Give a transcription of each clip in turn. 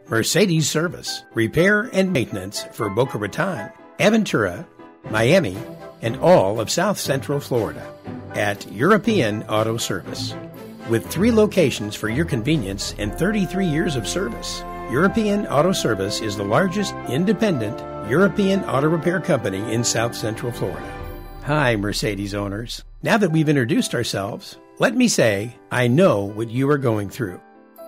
Mercedes service, repair, and maintenance for Boca Raton, Aventura, Miami, and all of South Central Florida at European Auto Service. With 3 locations for your convenience and 33 years of service, European Auto Service is the largest independent European auto repair company in South Central Florida. Hi, Mercedes owners. Now that we've introduced ourselves, let me say I know what you are going through.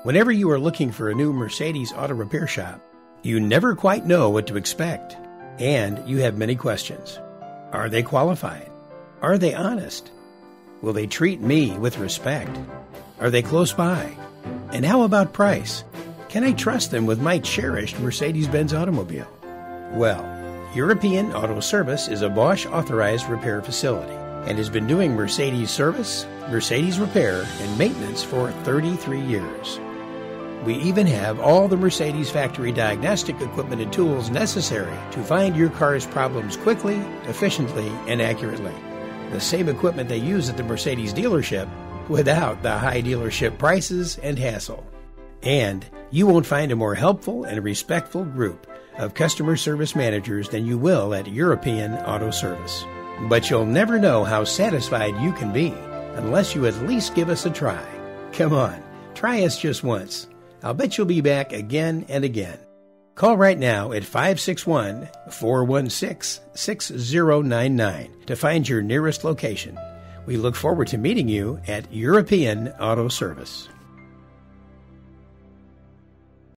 Whenever you are looking for a new Mercedes auto repair shop, you never quite know what to expect, and you have many questions. Are they qualified? Are they honest? Will they treat me with respect? Are they close by? And how about price? Can I trust them with my cherished Mercedes Benz automobile? Well, European Auto Service is a Bosch authorized repair facility and has been doing Mercedes service, Mercedes repair, and maintenance for 33 years. We even have all the Mercedes factory diagnostic equipment and tools necessary to find your car's problems quickly, efficiently, and accurately. The same equipment they use at the Mercedes dealership without the high dealership prices and hassle. And you won't find a more helpful and respectful group of customer service managers than you will at European Auto Service. But you'll never know how satisfied you can be unless you at least give us a try. Come on, try us just once. I'll bet you'll be back again and again. Call right now at 561-416-6099 to find your nearest location. We look forward to meeting you at European Auto Service.